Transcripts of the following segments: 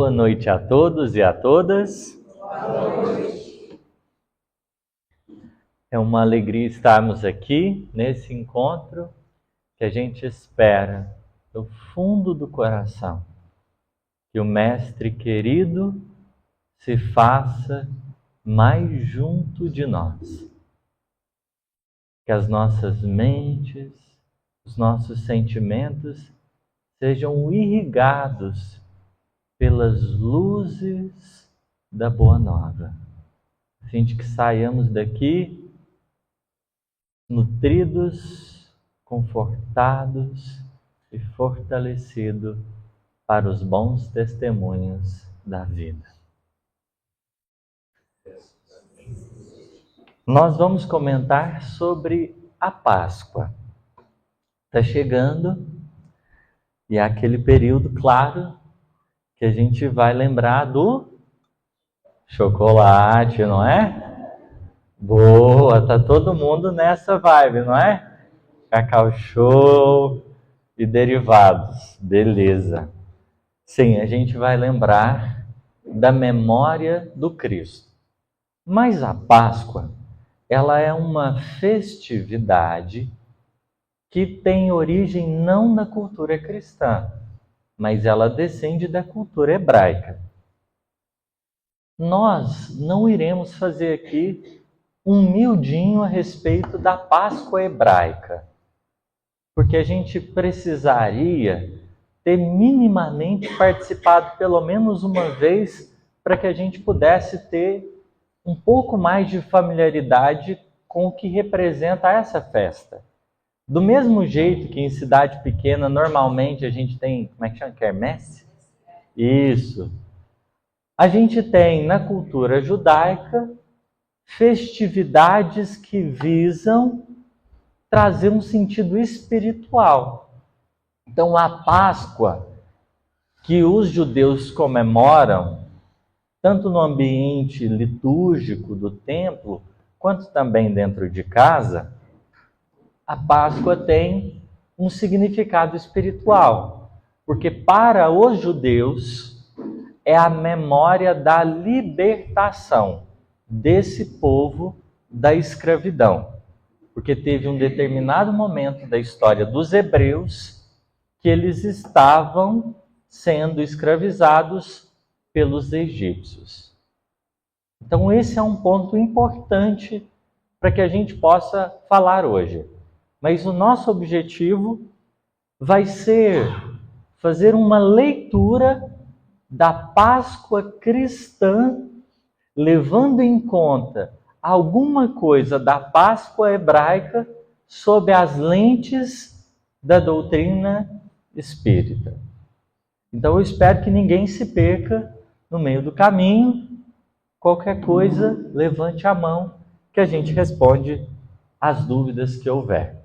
Boa noite a todos e a todas. Boa noite. É uma alegria estarmos aqui nesse encontro que a gente espera do fundo do coração que o Mestre querido se faça mais junto de nós. Que as nossas mentes, os nossos sentimentos sejam irrigados pelas luzes da Boa Nova, a fim de que saiamos daqui nutridos, confortados e fortalecidos para os bons testemunhos da vida. Nós vamos comentar sobre a Páscoa. Está chegando e é aquele período, claro, que a gente vai lembrar do chocolate, não é? Boa, tá todo mundo nessa vibe, não é? Cacau Show e derivados, beleza. Sim, a gente vai lembrar da memória do Cristo. Mas a Páscoa, ela é uma festividade que tem origem não na cultura cristã, mas ela descende da cultura hebraica. Nós não iremos fazer aqui um miudinho a respeito da Páscoa hebraica, porque a gente precisaria ter minimamente participado pelo menos uma vez para que a gente pudesse ter um pouco mais de familiaridade com o que representa essa festa. Do mesmo jeito que em cidade pequena, normalmente a gente tem, como é que chama? Quermesse? Isso. A gente tem na cultura judaica festividades que visam trazer um sentido espiritual. Então a Páscoa, que os judeus comemoram, tanto no ambiente litúrgico do templo, quanto também dentro de casa, a Páscoa tem um significado espiritual, porque para os judeus é a memória da libertação desse povo da escravidão, porque teve um determinado momento da história dos hebreus que eles estavam sendo escravizados pelos egípcios. Então esse é um ponto importante para que a gente possa falar hoje. Mas o nosso objetivo vai ser fazer uma leitura da Páscoa cristã, levando em conta alguma coisa da Páscoa hebraica sob as lentes da doutrina espírita. Então eu espero que ninguém se perca no meio do caminho. Qualquer coisa, levante a mão que a gente responde as dúvidas que houver.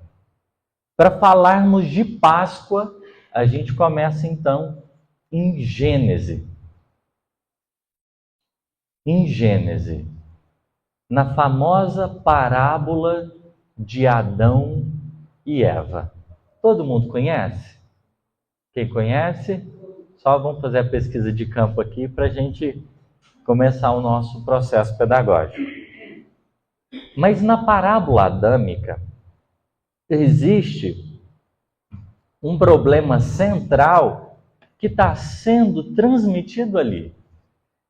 Para falarmos de Páscoa, a gente começa então em Gênesis. Em Gênesis, na famosa parábola de Adão e Eva. Todo mundo conhece? Quem conhece? Só vamos fazer a pesquisa de campo aqui para a gente começar o nosso processo pedagógico. Mas na parábola adâmica, existe um problema central que está sendo transmitido ali.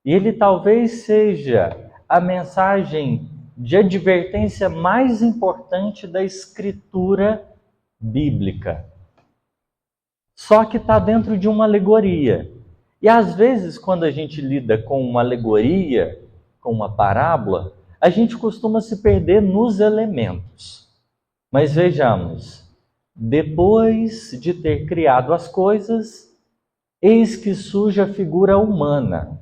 E ele talvez seja a mensagem de advertência mais importante da escritura bíblica. Só que está dentro de uma alegoria. E às vezes, quando a gente lida com uma alegoria, com uma parábola, a gente costuma se perder nos elementos. Mas vejamos, depois de ter criado as coisas, eis que surge a figura humana.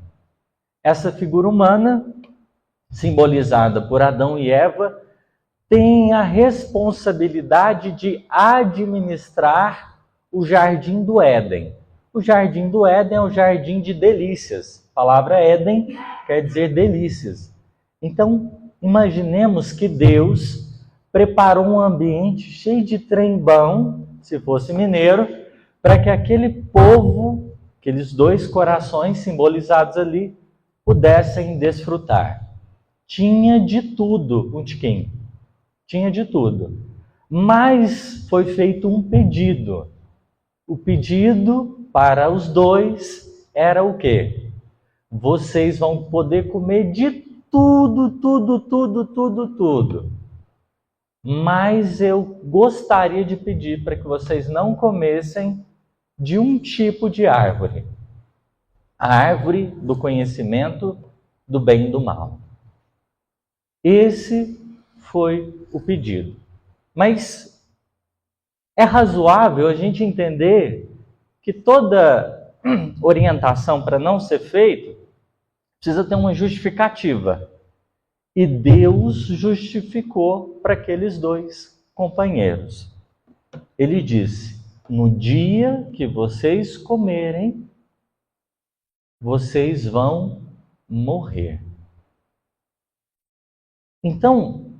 Essa figura humana, simbolizada por Adão e Eva, tem a responsabilidade de administrar o Jardim do Éden. O Jardim do Éden é o jardim de delícias. A palavra Éden quer dizer delícias. Então, imaginemos que Deus preparou um ambiente cheio de trem bom, se fosse mineiro, para que aquele povo que aqueles 2 corações simbolizados ali pudessem desfrutar. Tinha de tudo um tiquinho, tinha de tudo. Mas foi feito um pedido. O pedido para os 2 era o quê? Vocês vão poder comer de tudo, tudo. Mas eu gostaria de pedir para que vocês não comessem de um tipo de árvore. A árvore do conhecimento do bem e do mal. Esse foi o pedido. Mas é razoável a gente entender que toda orientação para não ser feito precisa ter uma justificativa. E Deus justificou para aqueles 2 companheiros. Ele disse: no dia que vocês comerem, vocês vão morrer. Então,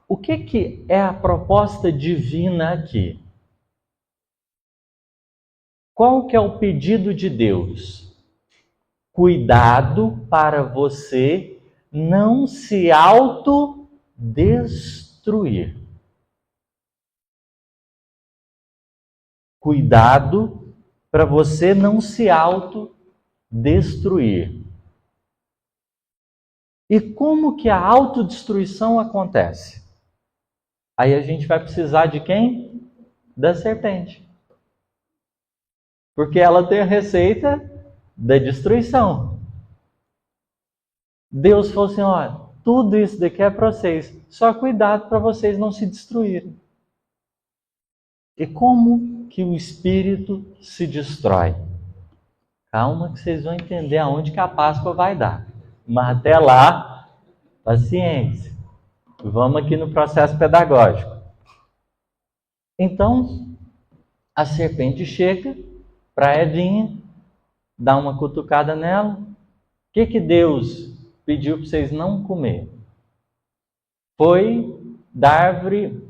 o que é a proposta divina aqui? Qual que é o pedido de Deus? Cuidado para você não se autodestruir. Cuidado para você não se autodestruir. E como que a autodestruição acontece? Aí a gente vai precisar de quem? Da serpente. Porque ela tem a receita da destruição. Deus falou assim, olha, tudo isso daqui é para vocês, só cuidado para vocês não se destruírem. E como que o espírito se destrói? Calma que vocês vão entender aonde que a Páscoa vai dar. Mas até lá, paciência. Vamos aqui no processo pedagógico. Então, a serpente chega para Evinha, dá uma cutucada nela. O que Deus pediu para vocês não comer? Foi da árvore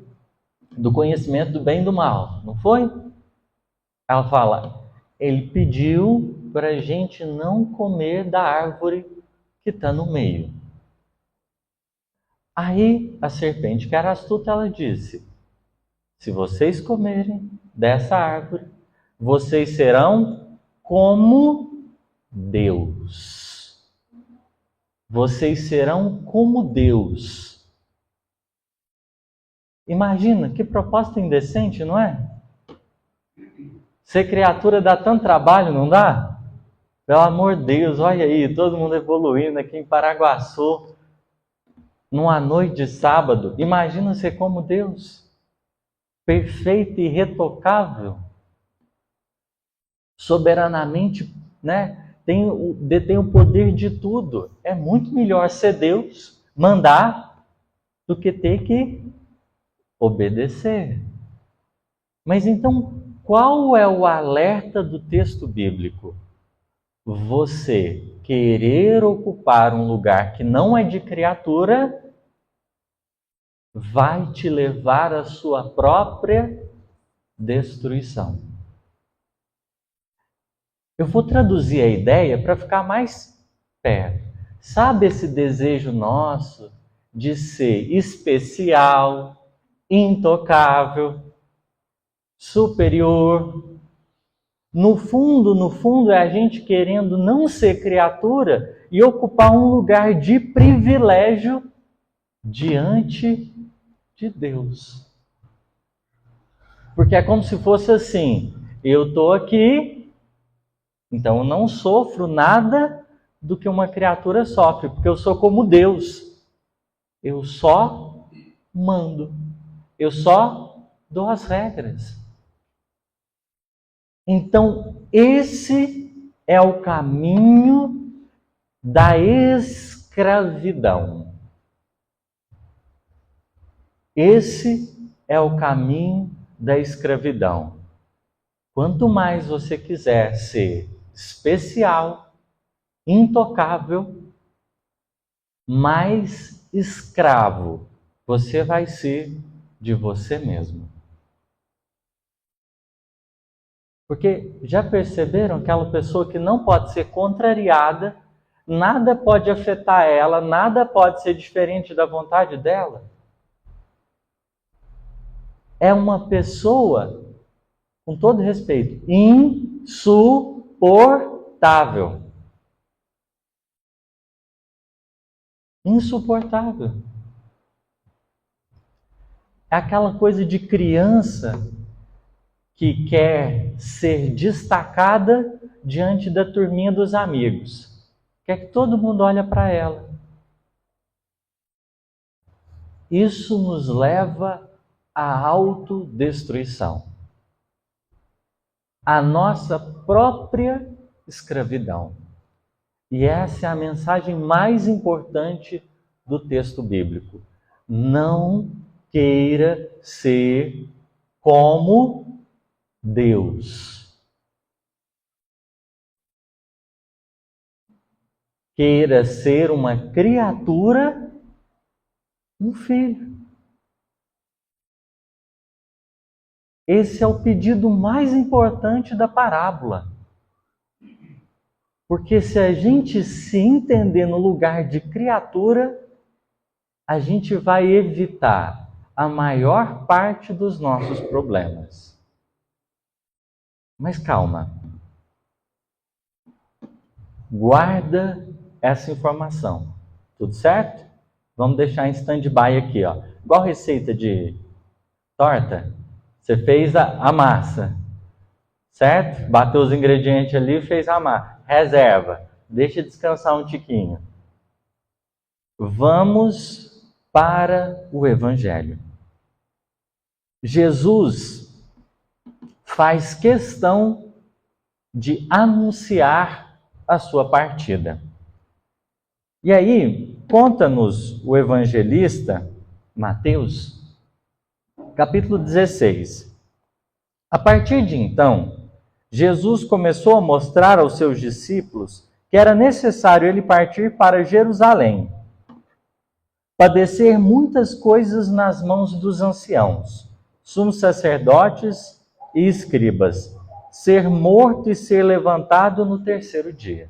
do conhecimento do bem e do mal, não foi? Ela fala, ele pediu para a gente não comer da árvore que está no meio. Aí a serpente, que era astuta, ela disse, se vocês comerem dessa árvore, vocês serão como Deus. Vocês serão como Deus. Imagina, que proposta indecente, não é? Ser criatura dá tanto trabalho, não dá? Pelo amor de Deus, olha aí, todo mundo evoluindo aqui em Paraguaçu, numa noite de sábado. Imagina ser como Deus, perfeito e irretocável, soberanamente, né? Detém o poder de tudo. É muito melhor ser Deus, mandar, do que ter que obedecer. Mas então, qual é o alerta do texto bíblico? Você querer ocupar um lugar que não é de criatura vai te levar à sua própria destruição. Eu vou traduzir a ideia para ficar mais perto. Sabe esse desejo nosso de ser especial, intocável, superior? No fundo, é a gente querendo não ser criatura e ocupar um lugar de privilégio diante de Deus. Porque é como se fosse assim, eu estou aqui, então eu não sofro nada do que uma criatura sofre, porque eu sou como Deus. Eu só mando, eu só dou as regras. Então, esse é o caminho da escravidão. Esse é o caminho da escravidão. Quanto mais você quiser ser especial, intocável, mais escravo você vai ser de você mesmo. Porque já perceberam aquela pessoa que não pode ser contrariada, nada pode afetar ela, nada pode ser diferente da vontade dela? É uma pessoa, com todo respeito, insuportável. Insuportável. É aquela coisa de criança que quer ser destacada diante da turminha dos amigos. Quer que todo mundo olhe para ela. Isso nos leva à autodestruição. A nossa própria escravidão. E essa é a mensagem mais importante do texto bíblico. Não queira ser como Deus. Queira ser uma criatura, um filho. Esse é o pedido mais importante da parábola. Porque se a gente se entender no lugar de criatura, a gente vai evitar a maior parte dos nossos problemas. Mas calma. Guarda essa informação. Tudo certo? Vamos deixar em stand-by aqui, ó. Igual receita de torta. Você fez a massa, certo? Bateu os ingredientes ali, fez a massa. Reserva. Deixa descansar um tiquinho. Vamos para o Evangelho. Jesus faz questão de anunciar a sua partida. E aí, conta-nos o evangelista Mateus, capítulo 16. A partir de então, Jesus começou a mostrar aos seus discípulos que era necessário ele partir para Jerusalém, padecer muitas coisas nas mãos dos anciãos, sumos sacerdotes e escribas, ser morto e ser levantado no terceiro dia.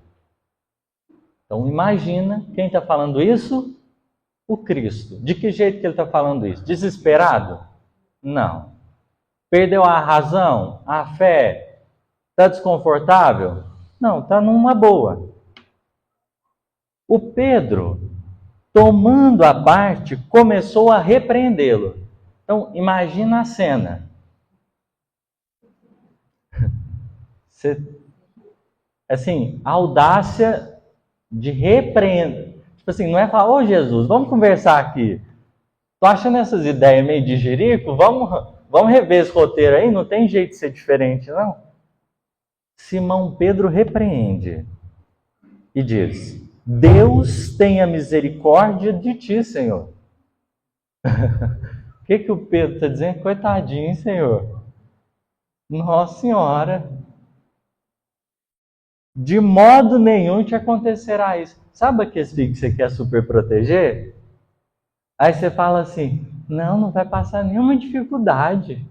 Então imagina, quem está falando isso? O Cristo. De que jeito que ele está falando isso? Desesperado? Não. Perdeu a razão? A fé? Está desconfortável? Não, está numa boa. O Pedro, tomando a parte, começou a repreendê-lo. Então imagina a cena. Assim, a audácia de repreender. Tipo assim, não é falar, ô Jesus, vamos conversar aqui. Tô achando essas ideias meio de jirico? Vamos rever esse roteiro aí? Não tem jeito de ser diferente, não? Simão Pedro repreende e diz, Deus tenha misericórdia de ti, Senhor. O que o Pedro está dizendo? Coitadinho, Senhor. Nossa Senhora. De modo nenhum te acontecerá isso. Sabe aquele filho que você quer super proteger? Aí você fala assim, não vai passar nenhuma dificuldade,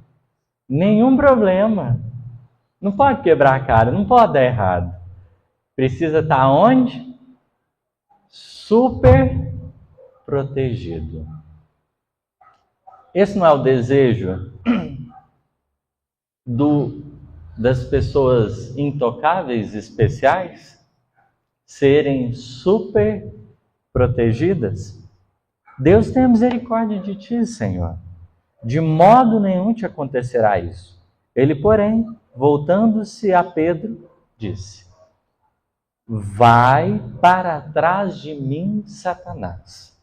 nenhum problema. Não pode quebrar a cara, não pode dar errado. Precisa estar onde? Super protegido. Esse não é o desejo das pessoas intocáveis, especiais, serem super protegidas? Deus tenha misericórdia de ti, Senhor. De modo nenhum te acontecerá isso. Ele, porém, voltando-se a Pedro, disse, vai para trás de mim, Satanás.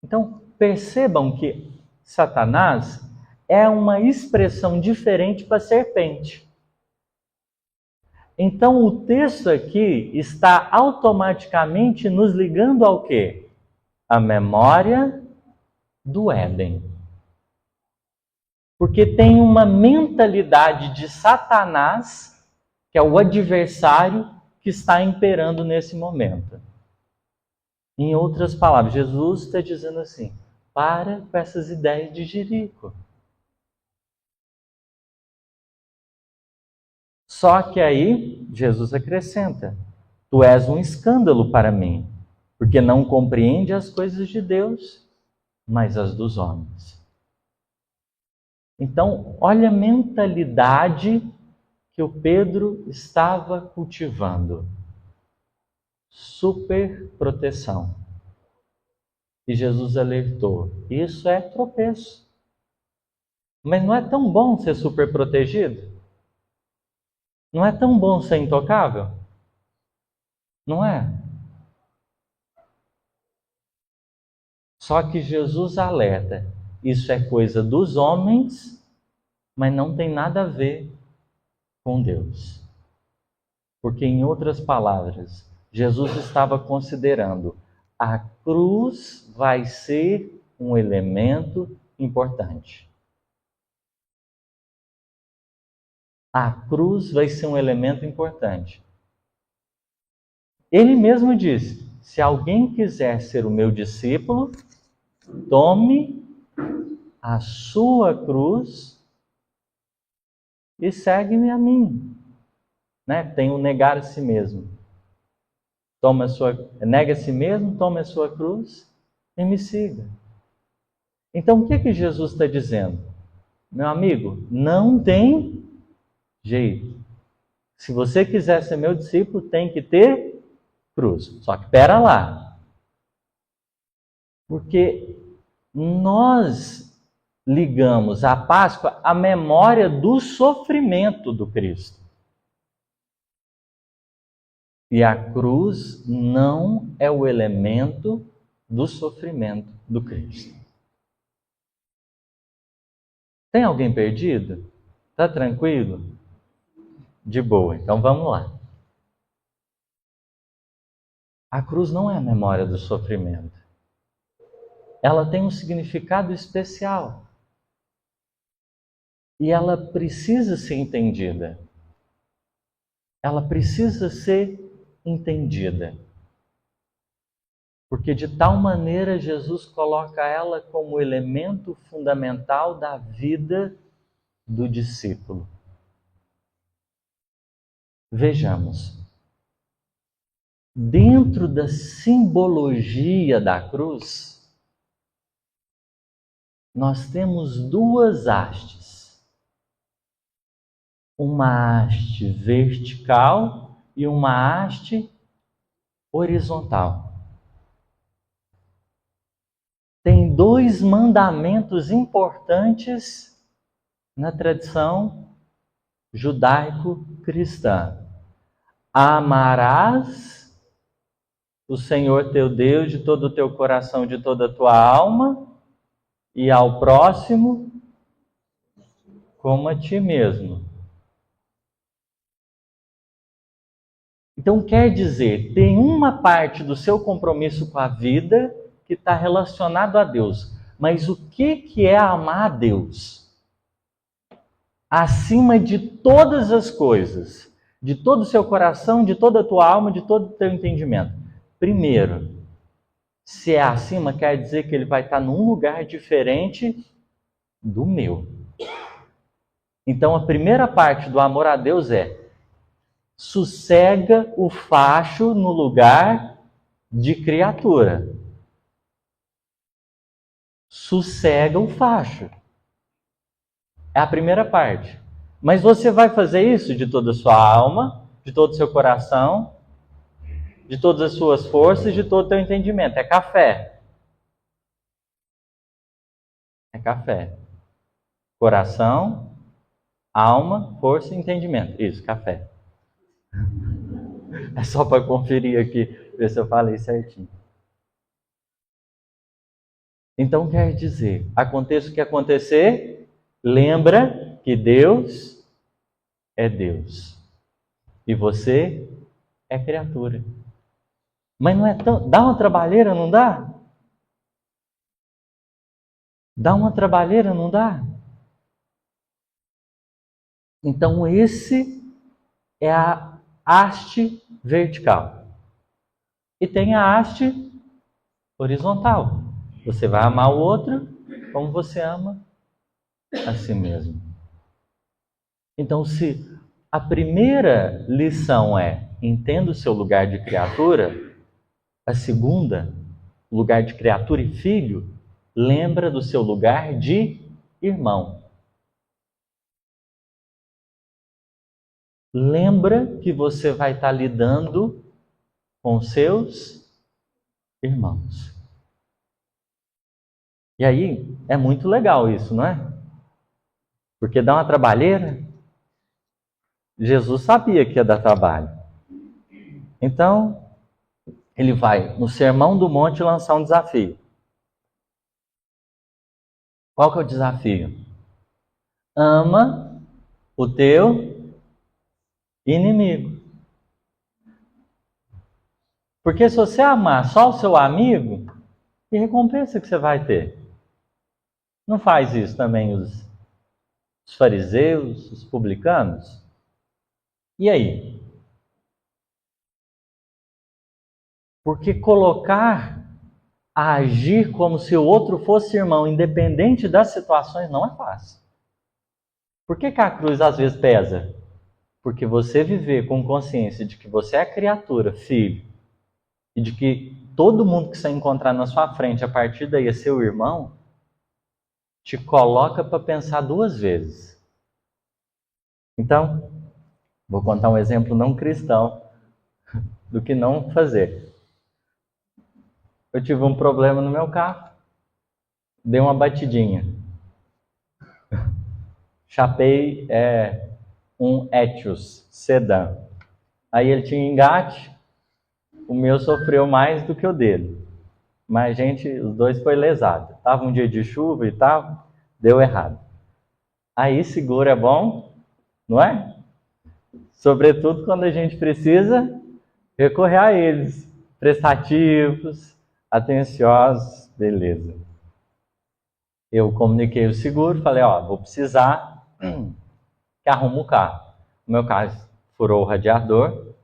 Então, percebam que Satanás é uma expressão diferente para serpente. Então, o texto aqui está automaticamente nos ligando ao quê? A memória do Éden. Porque tem uma mentalidade de Satanás, que é o adversário, que está imperando nesse momento. Em outras palavras, Jesus está dizendo assim, para com essas ideias de jirico. Só que aí Jesus acrescenta: tu és um escândalo para mim, porque não compreende as coisas de Deus, mas as dos homens. Então, olha a mentalidade que o Pedro estava cultivando. Superproteção. E Jesus alertou: isso é tropeço. Mas não é tão bom ser super protegido? Não é tão bom ser intocável? Não é? Só que Jesus alerta: isso é coisa dos homens, mas não tem nada a ver com Deus. Porque, em outras palavras, Jesus estava considerando: a cruz vai ser um elemento importante. A cruz vai ser um elemento importante. Ele mesmo disse: se alguém quiser ser o meu discípulo, tome a sua cruz e segue-me a mim. Tem o negar a si mesmo. Nega a si mesmo, tome a sua cruz e me siga. Então, o que Jesus está dizendo? Meu amigo, não tem jeito. Se você quiser ser meu discípulo, tem que ter cruz. Só que espera lá. Porque nós ligamos a Páscoa à memória do sofrimento do Cristo. E a cruz não é o elemento do sofrimento do Cristo. Tem alguém perdido? Está tranquilo? De boa, então vamos lá. A cruz não é a memória do sofrimento. Ela tem um significado especial. E ela precisa ser entendida. Ela precisa ser entendida. Porque de tal maneira Jesus coloca ela como elemento fundamental da vida do discípulo. Vejamos. Dentro da simbologia da cruz, nós temos duas hastes. Uma haste vertical e uma haste horizontal. Tem dois mandamentos importantes na tradição judaico-cristã. Amarás o Senhor teu Deus de todo o teu coração, de toda a tua alma, e ao próximo como a ti mesmo. Então quer dizer, tem uma parte do seu compromisso com a vida que está relacionado a Deus. Mas o que é amar a Deus? Acima de todas as coisas, de todo o seu coração, de toda a tua alma, de todo o teu entendimento. Primeiro, se é acima, quer dizer que ele vai estar num lugar diferente do meu. Então a primeira parte do amor a Deus é: sossega o facho no lugar de criatura. Sossega o facho. É a primeira parte. Mas você vai fazer isso de toda a sua alma, de todo o seu coração, de todas as suas forças, de todo o teu entendimento. É café. É café. Coração, alma, força e entendimento. Isso, café. É só para conferir aqui, ver se eu falei certinho. Então quer dizer, aconteça o que acontecer, lembra que Deus é Deus. E você é criatura. Mas não é tão... Dá uma trabalheira, não dá? Dá uma trabalheira, não dá? Então esse é a haste vertical. E tem a haste horizontal. Você vai amar o outro como você ama a si mesmo. Então, se A primeira lição é: entenda o seu lugar de criatura. A segunda, lugar de criatura e filho, lembra do seu lugar de irmão. Lembra que você vai estar lidando com seus irmãos. E aí, é muito legal isso, não é? Porque dá uma trabalheira. Jesus sabia que ia dar trabalho. Então, ele vai no Sermão do Monte lançar um desafio. Qual que é o desafio? Ama o teu inimigo. Porque se você amar só o seu amigo, que recompensa que você vai ter? Não faz isso também os fariseus, os publicanos? E aí? Porque colocar a agir como se o outro fosse irmão, independente das situações, não é fácil. Por que a cruz às vezes pesa? Porque você viver com consciência de que você é criatura, filho, e de que todo mundo que você encontrar na sua frente a partir daí é seu irmão, te coloca para pensar duas vezes. Então, vou contar um exemplo não cristão do que não fazer. Eu tive um problema no meu carro, dei uma batidinha. Chapei um Etios sedã. Aí ele tinha engate, o meu sofreu mais do que o dele. Mas, gente, os dois foi lesado. Tava um dia de chuva e tal, deu errado. Aí seguro é bom, não é? Sobretudo quando a gente precisa recorrer a eles. Prestativos, atenciosos, beleza. Eu comuniquei o seguro, falei, vou precisar que arrume o carro. O meu carro furou o radiador,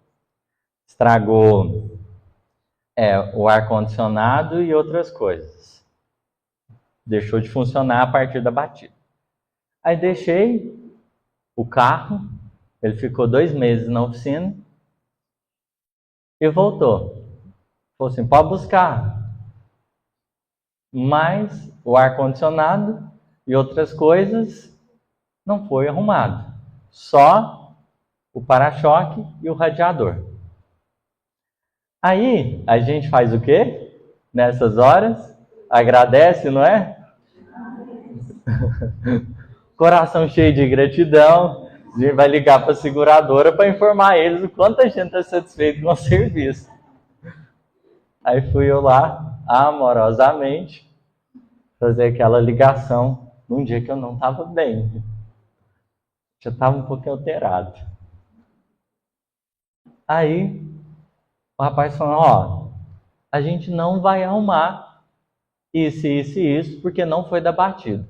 estragou o ar-condicionado e outras coisas. Deixou de funcionar a partir da batida. Aí deixei o carro, ele ficou 2 meses na oficina e voltou. Falou assim, pode buscar. Mas o ar-condicionado e outras coisas não foi arrumado. Só o para-choque e o radiador. Aí, a gente faz o quê? Nessas horas? Agradece, não é? Coração cheio de gratidão. A gente vai ligar para a seguradora para informar eles o quanto a gente está satisfeito com o serviço. Aí fui eu lá, amorosamente, fazer aquela ligação num dia que eu não estava bem. Já estava um pouquinho alterado. Aí, o rapaz falou, a gente não vai arrumar isso, isso e isso, porque não foi da batida.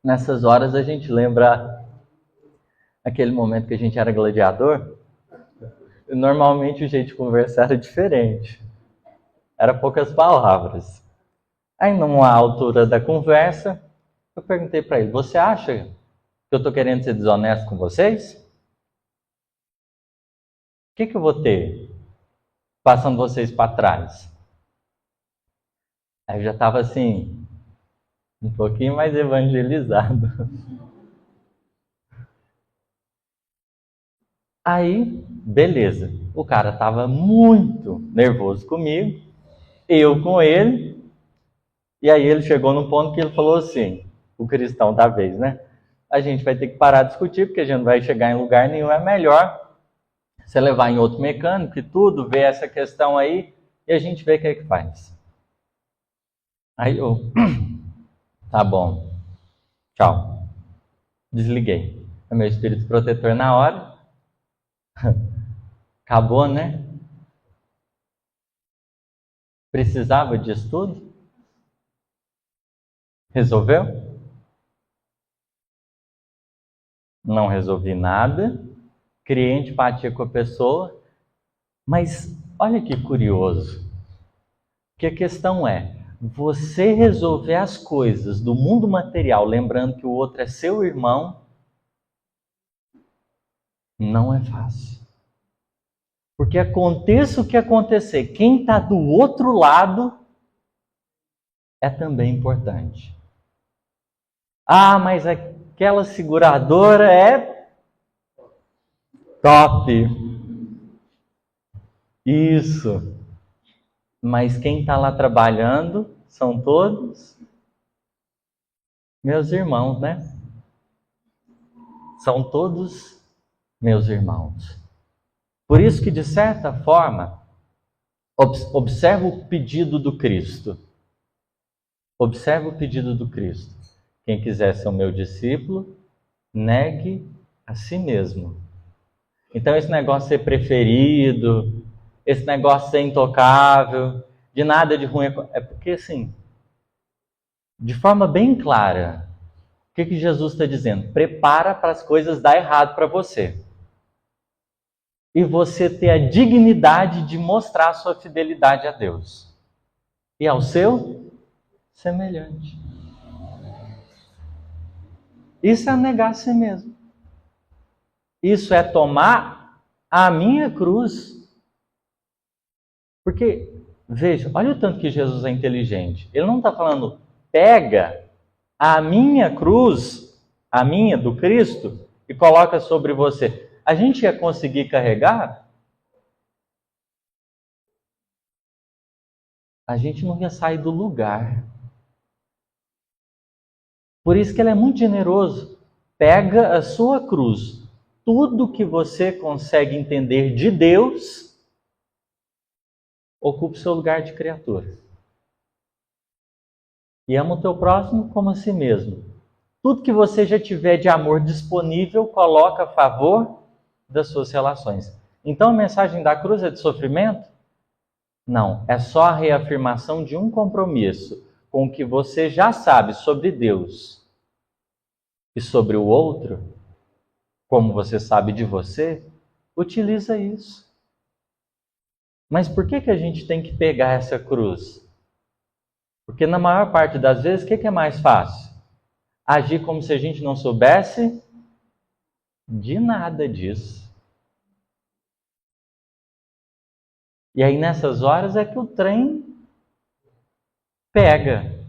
Nessas horas a gente lembra aquele momento que a gente era gladiador. Normalmente o jeito de conversar era diferente. Era poucas palavras. Aí, numa altura da conversa, eu perguntei para ele, você acha que eu estou querendo ser desonesto com vocês? O que eu vou ter passando vocês para trás? Aí eu já estava assim, um pouquinho mais evangelizado. Aí, beleza. O cara estava muito nervoso comigo, eu com ele, e aí ele chegou num ponto que ele falou assim, o cristão da vez, né? A gente vai ter que parar de discutir, porque a gente não vai chegar em lugar nenhum, é melhor você levar em outro mecânico e tudo, ver essa questão aí, e a gente vê o que é que faz. Aí eu, tá bom, tchau. Desliguei. É meu espírito protetor na hora. Acabou, né? Precisava disso tudo? Resolveu? Não resolvi nada. Criei empatia com a pessoa. Mas olha que curioso. Que a questão é, você resolver as coisas do mundo material, lembrando que o outro é seu irmão, não é fácil. Porque aconteça o que acontecer, quem está do outro lado é também importante. Ah, mas aquela seguradora é top. Isso. Mas quem está lá trabalhando são todos meus irmãos, né? São todos meus irmãos. Por isso que, de certa forma, observa o pedido do Cristo. Observa o pedido do Cristo. Quem quiser ser o meu discípulo, negue a si mesmo. Então, esse negócio de ser preferido, esse negócio de ser intocável, de nada de ruim, é porque, assim, de forma bem clara, o que Jesus está dizendo? Prepara para as coisas dar errado para você. E você ter a dignidade de mostrar a sua fidelidade a Deus. E ao seu semelhante. Isso é negar a si mesmo. Isso é tomar a minha cruz. Porque, veja, olha o tanto que Jesus é inteligente. Ele não está falando, pega a minha cruz, a minha do Cristo, e coloca sobre você. A gente ia conseguir carregar? A gente não ia sair do lugar. Por isso que ele é muito generoso. Pega a sua cruz. Tudo que você consegue entender de Deus, ocupa o seu lugar de criatura. E ama o teu próximo como a si mesmo. Tudo que você já tiver de amor disponível, coloca a favor das suas relações. Então a mensagem da cruz é de sofrimento? Não, é só a reafirmação de um compromisso com o que você já sabe sobre Deus e sobre o outro, como você sabe de você, utiliza isso. Mas por que a gente tem que pegar essa cruz? Porque na maior parte das vezes, o que é mais fácil? Agir como se a gente não soubesse de nada disso. E aí nessas horas é que o trem pega.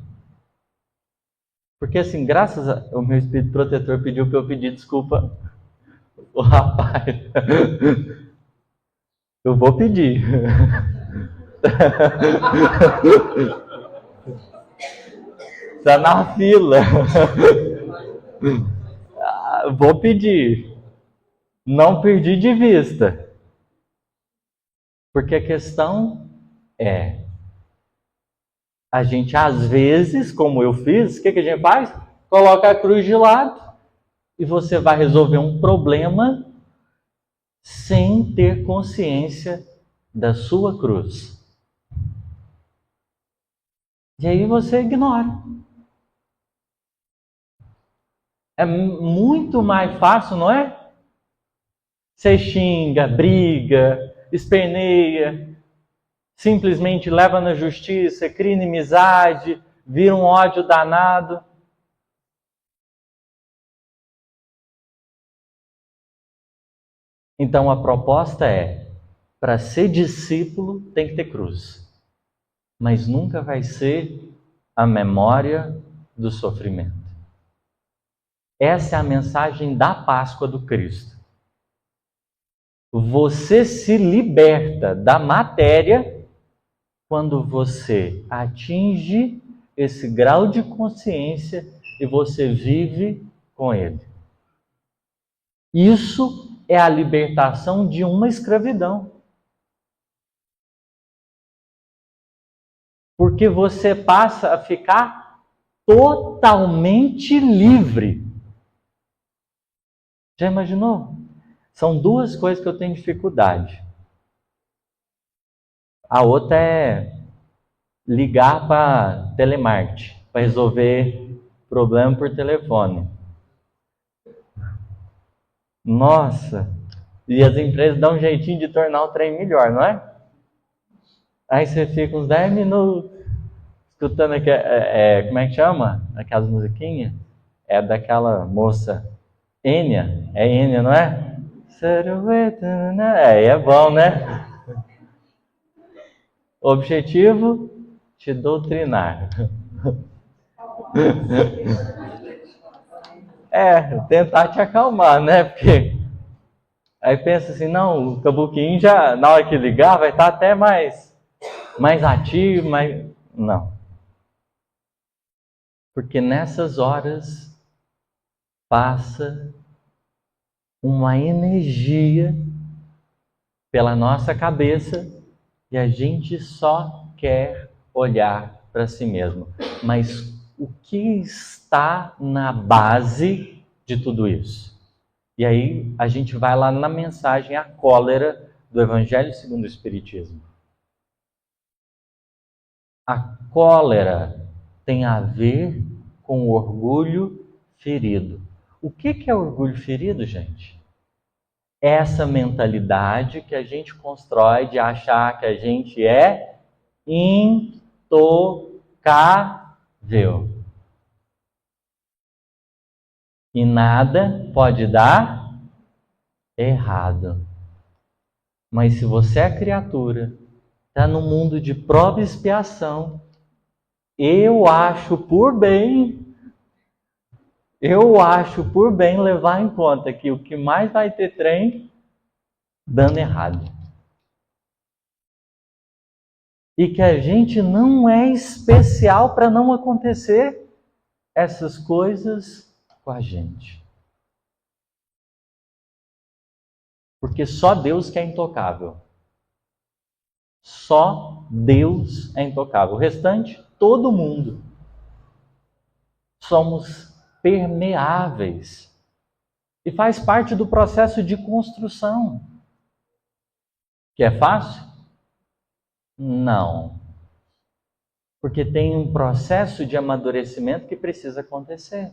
Porque assim, graças ao meu espírito protetor pediu para eu pedir desculpa o rapaz. Eu vou pedir. Está na fila. Vou pedir. Não perdi de vista. Porque a questão é, a gente às vezes, como eu fiz, o que a gente faz? Coloca a cruz de lado e você vai resolver um problema sem ter consciência da sua cruz. E aí você ignora. É muito mais fácil, não é? Você xinga, briga, esperneia, simplesmente leva na justiça, cria inimizade, vira um ódio danado. Então a proposta é, para ser discípulo tem que ter cruz. Mas nunca vai ser a memória do sofrimento. Essa é a mensagem da Páscoa do Cristo. Você se liberta da matéria quando você atinge esse grau de consciência e você vive com ele. Isso é a libertação de uma escravidão. Porque você passa a ficar totalmente livre. Já imaginou? São duas coisas que eu tenho dificuldade. A outra é ligar para telemarketing, para resolver problema por telefone. Nossa! E as empresas dão um jeitinho de tornar o trem melhor, não é? Aí você fica uns 10 minutos escutando aqui, como é que chama? Aquelas musiquinhas? É daquela moça Enya. É Enya, não é? É bom, né? Objetivo, te doutrinar. Tentar te acalmar, né? Porque aí pensa assim, não, o cabuquinho já, na hora que ligar, vai estar até mais ativo, mais... Não. Porque nessas horas passa uma energia pela nossa cabeça e a gente só quer olhar para si mesmo. Mas o que está na base de tudo isso? E aí a gente vai lá na mensagem A Cólera do Evangelho segundo o Espiritismo. A cólera tem a ver com o orgulho ferido. O que é orgulho ferido, gente? É essa mentalidade que a gente constrói de achar que a gente é intocável. E nada pode dar errado. Mas se você é criatura, está no mundo de prova e expiação, eu acho por bem levar em conta que o que mais vai ter trem dando errado. E que a gente não é especial para não acontecer essas coisas com a gente. Porque só Deus que é intocável. Só Deus é intocável. O restante, todo mundo. Somos permeáveis. E faz parte do processo de construção. Que é fácil? Não. Porque tem um processo de amadurecimento que precisa acontecer.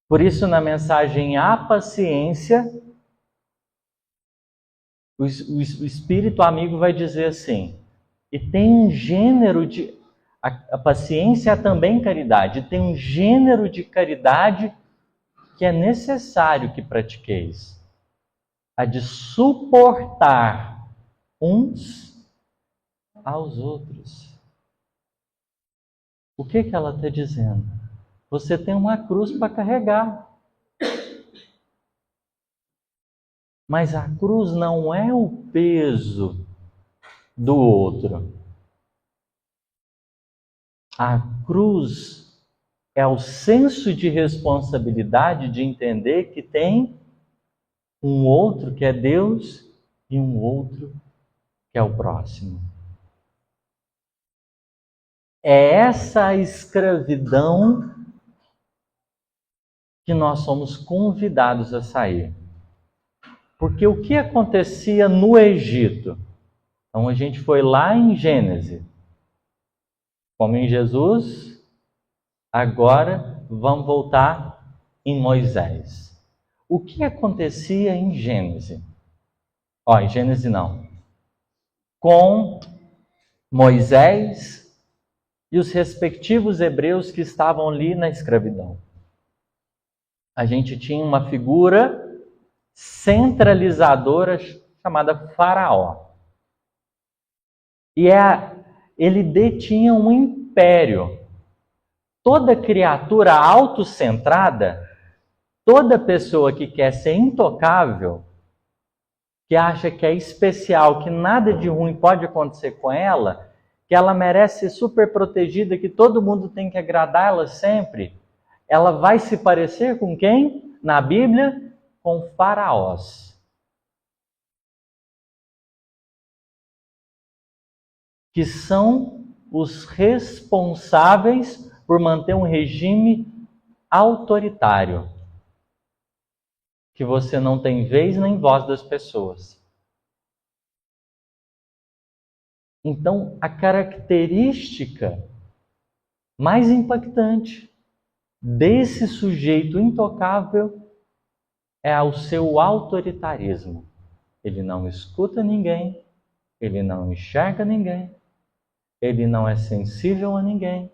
Por isso, na mensagem A Paciência, o Espírito amigo vai dizer assim, e tem um gênero de... A paciência é também caridade. Tem um gênero de caridade que é necessário que pratiqueis. A de suportar uns aos outros. O que ela está dizendo? Você tem uma cruz para carregar. Mas a cruz não é o peso do outro. A cruz é o senso de responsabilidade de entender que tem um outro que é Deus e um outro que é o próximo. É essa escravidão que nós somos convidados a sair. Porque o que acontecia no Egito? Então a gente foi lá em Gênesis. Como em Jesus, agora vamos voltar em Moisés. O que acontecia em Gênesis? Em Gênesis não. Com Moisés e os respectivos hebreus que estavam ali na escravidão. A gente tinha uma figura centralizadora chamada Faraó. E ele detinha um império. Toda criatura autocentrada, toda pessoa que quer ser intocável, que acha que é especial, que nada de ruim pode acontecer com ela, que ela merece ser super protegida, que todo mundo tem que agradar ela sempre, ela vai se parecer com quem? Na Bíblia, com faraós. Que são os responsáveis por manter um regime autoritário. Que você não tem vez nem voz das pessoas. Então, a característica mais impactante desse sujeito intocável é o seu autoritarismo. Ele não escuta ninguém, ele não enxerga ninguém, ele não é sensível a ninguém,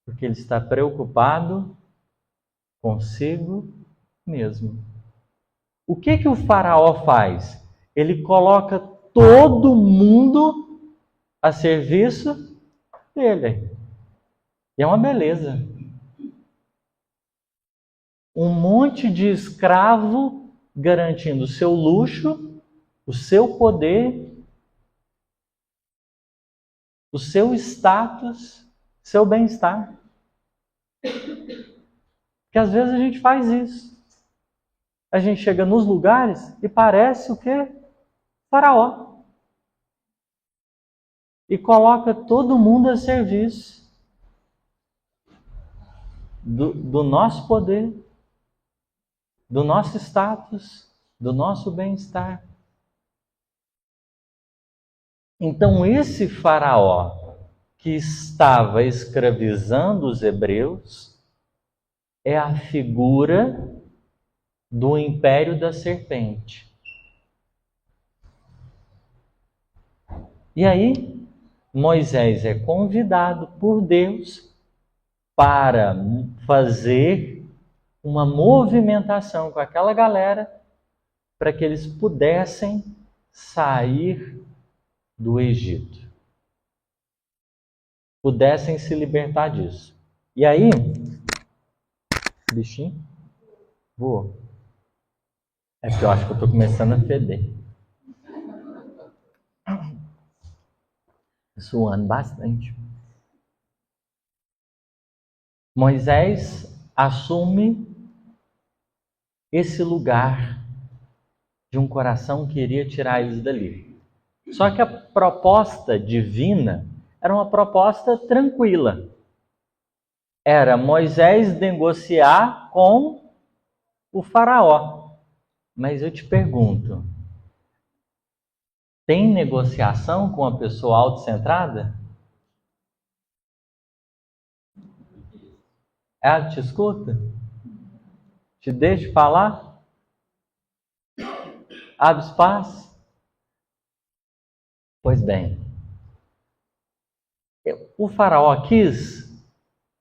porque ele está preocupado consigo mesmo. O que o faraó faz? Ele coloca todo mundo a serviço dele. E é uma beleza. Um monte de escravo garantindo o seu luxo, o seu poder, o seu status, seu bem-estar. Porque às vezes a gente faz isso. A gente chega nos lugares e parece o quê? Faraó. E coloca todo mundo a serviço do nosso poder, do nosso status, do nosso bem-estar. Então esse faraó que estava escravizando os hebreus é a figura do império da serpente. E aí, Moisés é convidado por Deus para fazer uma movimentação com aquela galera para que eles pudessem sair do Egito. Pudessem se libertar disso. E aí, bichinho, voou. É porque eu acho que eu estou começando a feder. Suando bastante. Moisés assume esse lugar de um coração que iria tirar eles dali. Só que a proposta divina era uma proposta tranquila. Era Moisés negociar com o faraó. Mas eu te pergunto, tem negociação com uma pessoa autocentrada? Ela te escuta? Te deixa falar? Abre espaço? Pois bem, o faraó quis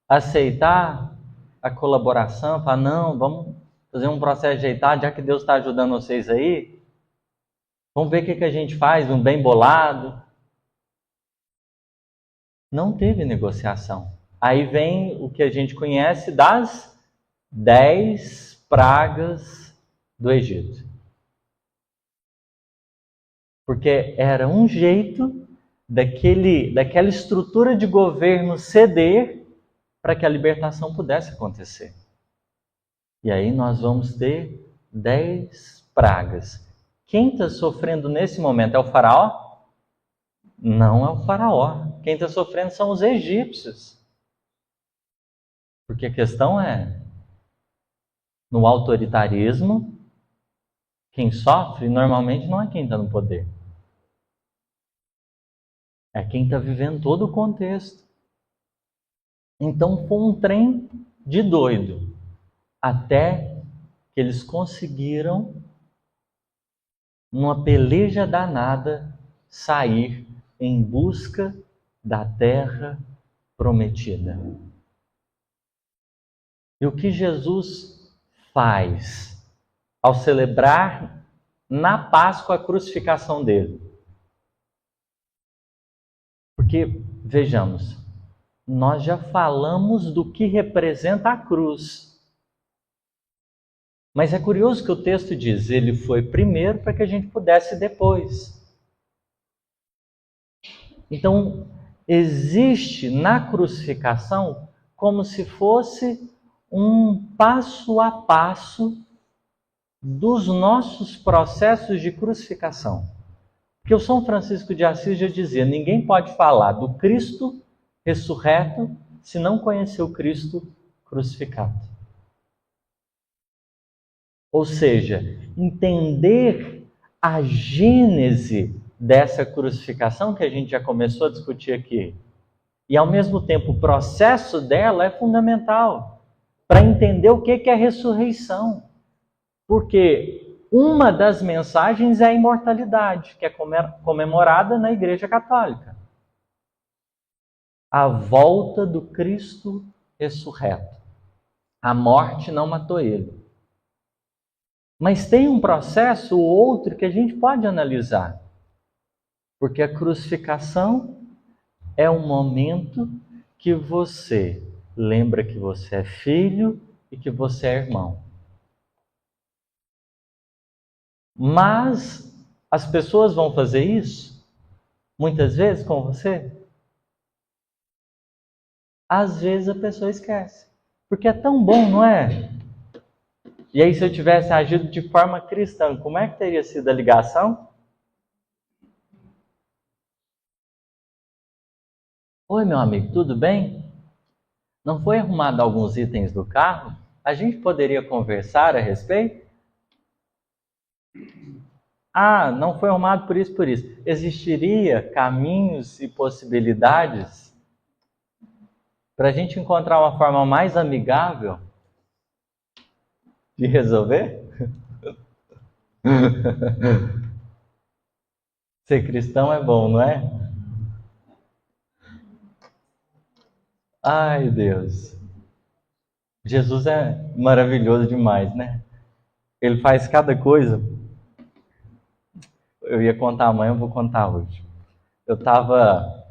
aceitar a colaboração, falar, não, vamos fazer um processo ajeitado, já que Deus está ajudando vocês aí, vamos ver o que a gente faz, um bem bolado. Não teve negociação. Aí vem o que a gente conhece das 10 pragas do Egito. Porque era um jeito daquela estrutura de governo ceder para que a libertação pudesse acontecer. E aí nós vamos ter 10 pragas. Quem está sofrendo nesse momento é o faraó? Não é o faraó. Quem está sofrendo são os egípcios. Porque a questão é, no autoritarismo, quem sofre normalmente não é quem está no poder. É quem está vivendo todo o contexto. Então foi um trem de doido. Até que eles conseguiram, numa peleja danada, sair em busca da terra prometida. E o que Jesus faz ao celebrar na Páscoa a crucificação dele? Porque, vejamos, nós já falamos do que representa a cruz. Mas é curioso que o texto diz, ele foi primeiro para que a gente pudesse depois. Então, existe na crucificação como se fosse um passo a passo dos nossos processos de crucificação. Porque o São Francisco de Assis já dizia, ninguém pode falar do Cristo ressurreto se não conhecer o Cristo crucificado. Ou seja, entender a gênese dessa crucificação que a gente já começou a discutir aqui. E ao mesmo tempo o processo dela é fundamental para entender o que é ressurreição. Porque uma das mensagens é a imortalidade, que é comemorada na Igreja Católica. a volta do Cristo ressurreto. A morte não matou ele. Mas tem um processo ou outro que a gente pode analisar. Porque a crucificação é um momento que você lembra que você é filho e que você é irmão. Mas as pessoas vão fazer isso muitas vezes com você? Às vezes a pessoa esquece. Porque é tão bom, não é? E aí, se eu tivesse agido de forma cristã, como é que teria sido a ligação? Oi, meu amigo, tudo bem? Não foi arrumado alguns itens do carro? A gente poderia conversar a respeito? Ah, não foi arrumado por isso, por isso. Existiria caminhos e possibilidades para a gente encontrar uma forma mais amigável de resolver? Ser cristão é bom, não é? Ai, Deus. Jesus é maravilhoso demais, né? Ele faz cada coisa. Eu ia contar amanhã, eu vou contar hoje. Eu estava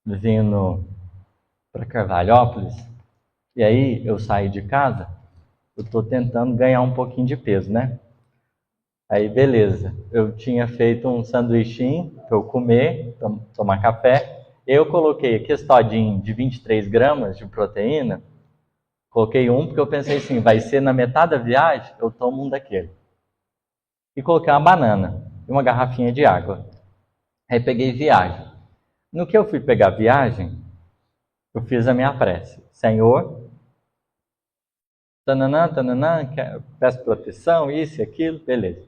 vindo para Carvalhópolis, e aí eu saí de casa, eu estou tentando ganhar um pouquinho de peso, né? Aí beleza, eu tinha feito um sanduichinho para eu comer, tomar café, eu coloquei aqui todinho de 23 gramas de proteína, coloquei um porque eu pensei assim, vai ser na metade da viagem, eu tomo um daquele. E coloquei uma banana e uma garrafinha de água. Aí peguei viagem. No que eu fui pegar viagem, eu fiz a minha prece. Senhor, tananã, peço proteção, isso e aquilo, beleza.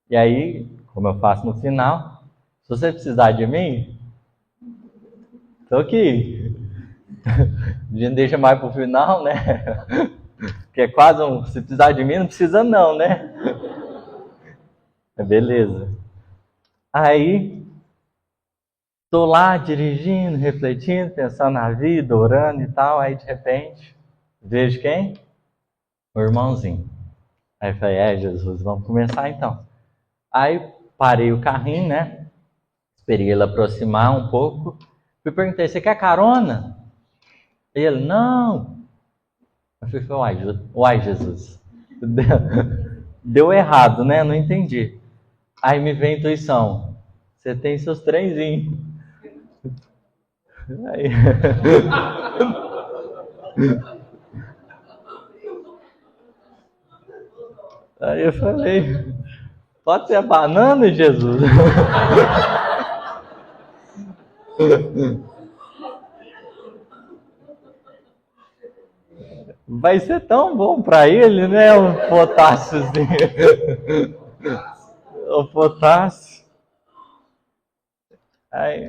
E aí, como eu faço no final, se você precisar de mim, estou aqui. A gente deixa mais pro final, né? Porque é quase um, se precisar de mim, não precisa não, né? Beleza. Aí, estou lá dirigindo, refletindo, pensando na vida, orando e tal. Aí, de repente, vejo quem? O irmãozinho. Aí falei, Jesus, vamos começar então. Aí, parei o carrinho, né? Esperei ele aproximar um pouco. Fui perguntei, você quer carona? E ele, não. Eu falei, uai, Jesus. Deu errado, né? Não entendi. Aí me vem a intuição. Você tem seus trenzinhos. Aí eu falei, pode ser a banana, Jesus? Vai ser tão bom para ele, né? O potássiozinho. O potássio. Aí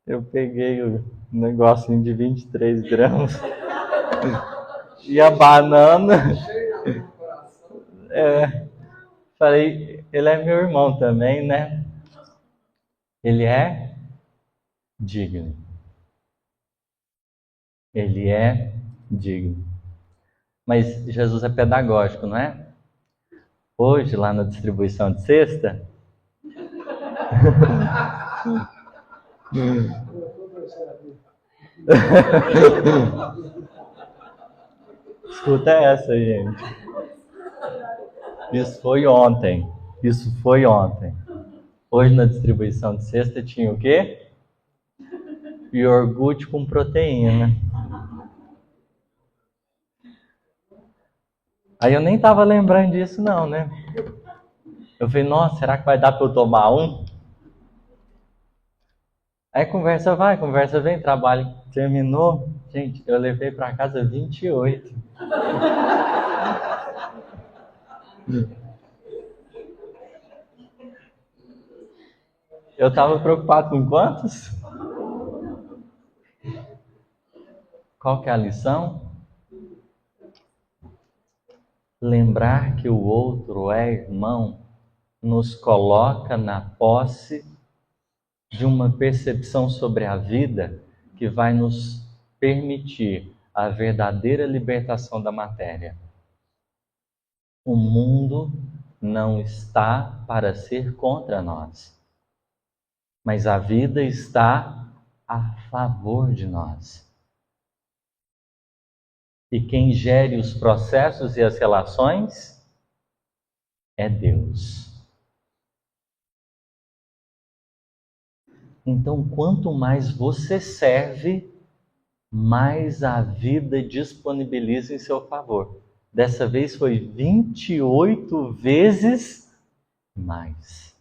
eu peguei o negocinho de 23 gramas. E a banana. Falei, ele é meu irmão também, né? Ele é digno. Ele é digno. Mas Jesus é pedagógico, não é? Hoje, lá na distribuição de cesta, escuta essa, gente. Isso foi ontem. Hoje, na distribuição de cesta, tinha o quê? Iogurte com proteína. Aí eu nem tava lembrando disso não, né? Eu falei, nossa, será que vai dar para eu tomar um? Aí conversa vai, conversa vem, trabalho terminou. Gente, eu levei para casa 28. Eu tava preocupado com quantos? Qual que é a lição? Lembrar que o outro é irmão nos coloca na posse de uma percepção sobre a vida que vai nos permitir a verdadeira libertação da matéria. O mundo não está para ser contra nós, mas a vida está a favor de nós. E quem gere os processos e as relações é Deus. Então, quanto mais você serve, mais a vida disponibiliza em seu favor. Dessa vez foi 28 vezes mais.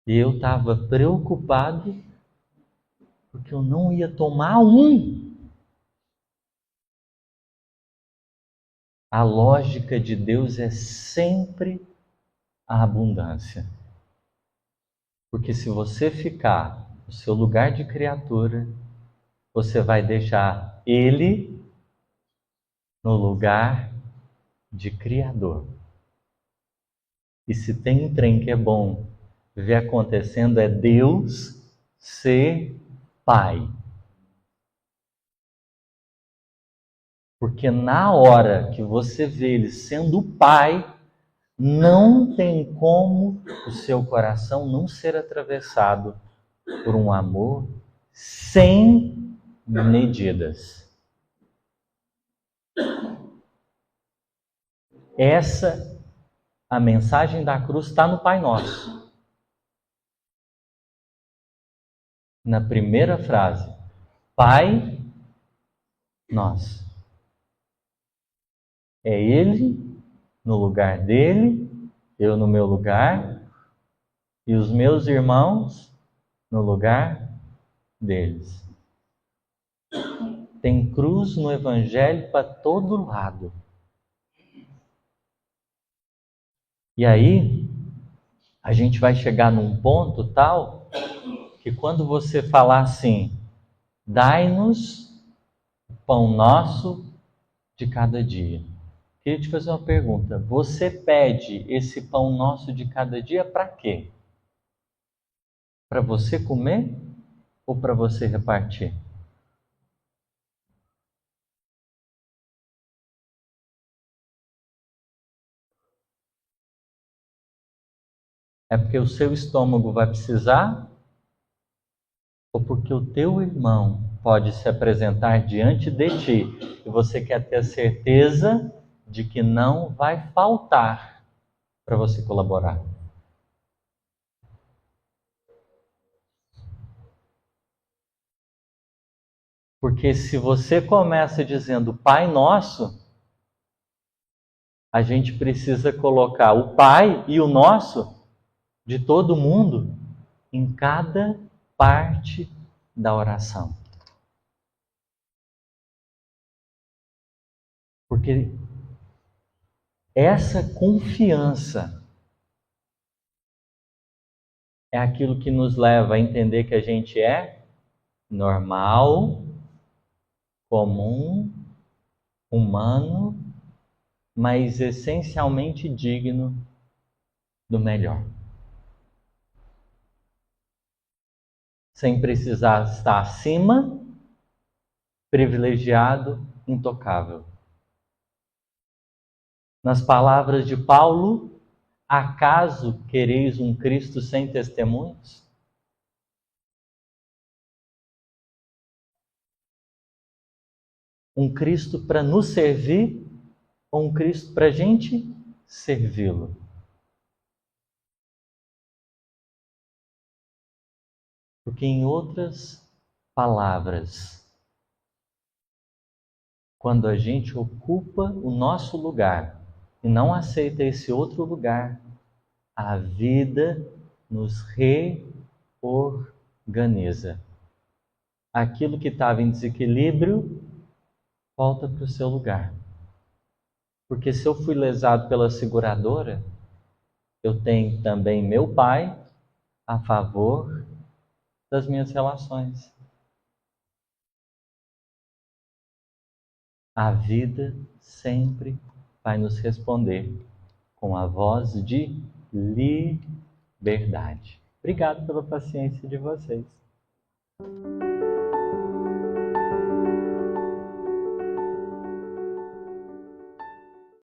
E eu estava preocupado porque eu não ia tomar um. A lógica de Deus é sempre a abundância. Porque se você ficar no seu lugar de criatura, você vai deixar Ele no lugar de Criador. E se tem um trem que é bom ver acontecendo, é Deus ser Pai. Porque na hora que você vê Ele sendo Pai, não tem como o seu coração não ser atravessado por um amor sem medidas. A mensagem da cruz está no Pai Nosso. Na primeira frase, Pai Nosso. É Ele no lugar dele, eu no meu lugar, e os meus irmãos no lugar deles. Tem cruz no Evangelho para todo lado. E aí, a gente vai chegar num ponto tal que quando você falar assim, dai-nos o pão nosso de cada dia. Queria te fazer uma pergunta. Você pede esse pão nosso de cada dia para quê? Para você comer ou para você repartir? É porque o seu estômago vai precisar? Ou porque o teu irmão pode se apresentar diante de ti e você quer ter a certeza de que não vai faltar para você colaborar? Porque se você começa dizendo Pai Nosso, a gente precisa colocar o Pai e o Nosso de todo mundo em cada parte da oração. Porque essa confiança é aquilo que nos leva a entender que a gente é normal, comum, humano, mas essencialmente digno do melhor. Sem precisar estar acima, privilegiado, intocável. Nas palavras de Paulo, acaso quereis um Cristo sem testemunhos? Um Cristo para nos servir ou um Cristo para a gente servi-lo? Porque, em outras palavras, quando a gente ocupa o nosso lugar e não aceita esse outro lugar, a vida nos reorganiza. Aquilo que estava em desequilíbrio volta para o seu lugar. Porque se eu fui lesado pela seguradora, eu tenho também meu pai a favor das minhas relações. A vida sempre vai nos responder com a voz de liberdade. Obrigado pela paciência de vocês. Amém.